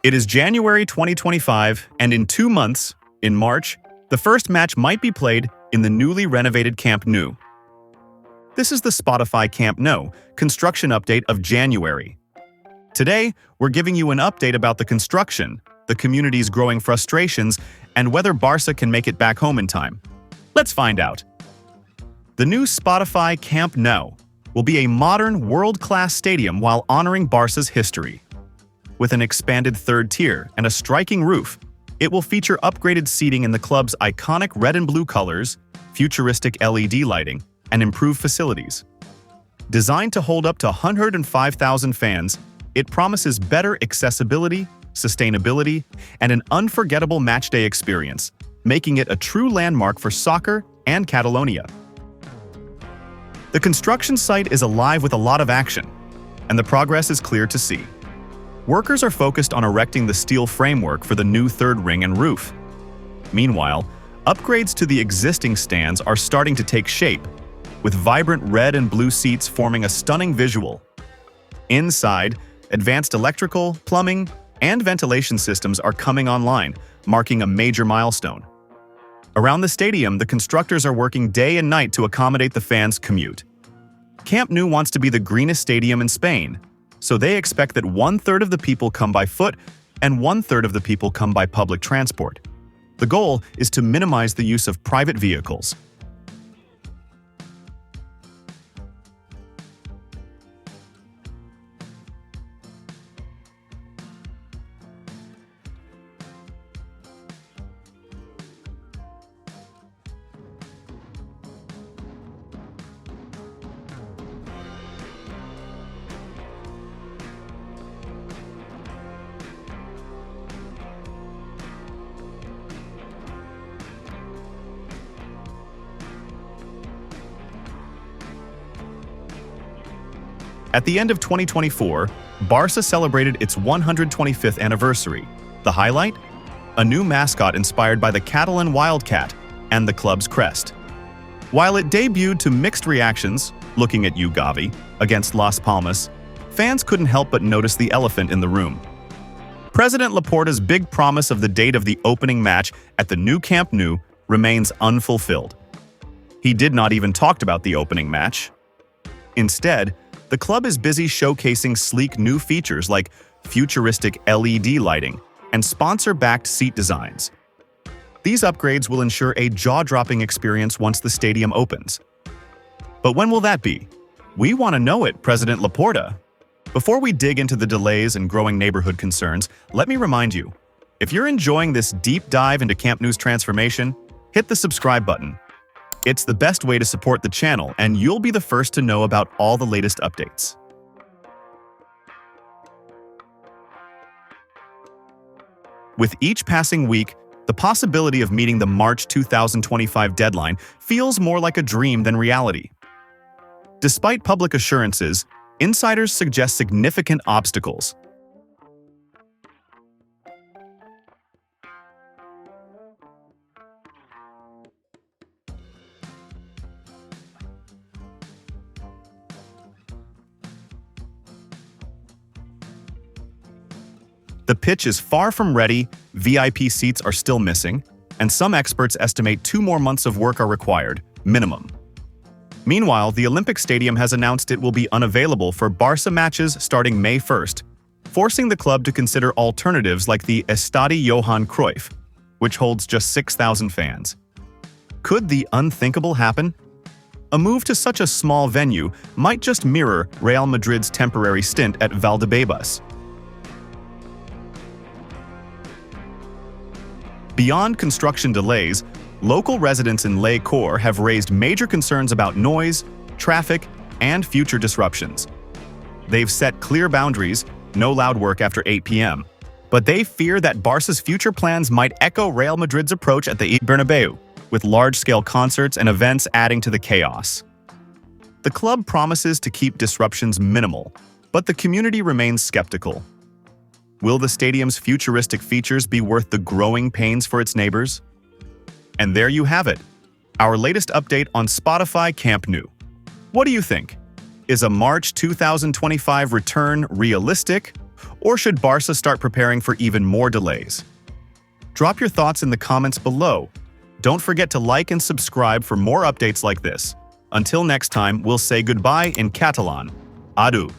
It is January 2025, and in 2 months, in March, the first match might be played in the newly renovated Camp Nou. This is the Spotify Camp Nou construction update of January. Today, we're giving you an update about the construction, the community's growing frustrations, and whether Barça can make it back home in time. Let's find out. The new Spotify Camp Nou will be a modern, world-class stadium while honoring Barça's history. With an expanded third tier and a striking roof, it will feature upgraded seating in the club's iconic red and blue colors, futuristic LED lighting, and improved facilities. Designed to hold up to 105,000 fans, it promises better accessibility, sustainability, and an unforgettable matchday experience, making it a true landmark for soccer and Catalonia. The construction site is alive with a lot of action, and the progress is clear to see. Workers are focused on erecting the steel framework for the new third ring and roof. Meanwhile, upgrades to the existing stands are starting to take shape, with vibrant red and blue seats forming a stunning visual. Inside, advanced electrical, plumbing, and ventilation systems are coming online, marking a major milestone. Around the stadium, the constructors are working day and night to accommodate the fans' commute. Camp Nou wants to be the greenest stadium in Spain, so they expect that 1/3 of the people come by foot and 1/3 of the people come by public transport. The goal is to minimize the use of private vehicles. At the end of 2024, Barça celebrated its 125th anniversary. The highlight? A new mascot inspired by the Catalan wildcat and the club's crest. While it debuted to mixed reactions, looking at you, Gavi, against Las Palmas, fans couldn't help but notice the elephant in the room. President Laporta's big promise of the date of the opening match at the new Camp Nou remains unfulfilled. He did not even talk about the opening match. Instead, the club is busy showcasing sleek new features like futuristic LED lighting and sponsor-backed seat designs. These upgrades will ensure a jaw-dropping experience once the stadium opens. But when will that be? We want to know it, President Laporta. Before we dig into the delays and growing neighborhood concerns, let me remind you, if you're enjoying this deep dive into Camp Nou's transformation, hit the subscribe button. It's the best way to support the channel, and you'll be the first to know about all the latest updates. With each passing week, the possibility of meeting the March 2025 deadline feels more like a dream than reality. Despite public assurances, insiders suggest significant obstacles. The pitch is far from ready, VIP seats are still missing, and some experts estimate 2 more months of work are required, minimum. Meanwhile, the Olympic Stadium has announced it will be unavailable for Barça matches starting May 1st, forcing the club to consider alternatives like the Estadi Johan Cruyff, which holds just 6,000 fans. Could the unthinkable happen? A move to such a small venue might just mirror Real Madrid's temporary stint at Valdebebas. Beyond construction delays, local residents in Les Corts have raised major concerns about noise, traffic, and future disruptions. They've set clear boundaries, no loud work after 8 p.m., but they fear that Barça's future plans might echo Real Madrid's approach at the Bernabeu, with large-scale concerts and events adding to the chaos. The club promises to keep disruptions minimal, but the community remains skeptical. Will the stadium's futuristic features be worth the growing pains for its neighbors? And there you have it, our latest update on Spotify Camp Nou. What do you think? Is a March 2025 return realistic? Or should Barça start preparing for even more delays? Drop your thoughts in the comments below. Don't forget to like and subscribe for more updates like this. Until next time, we'll say goodbye in Catalan. Adu.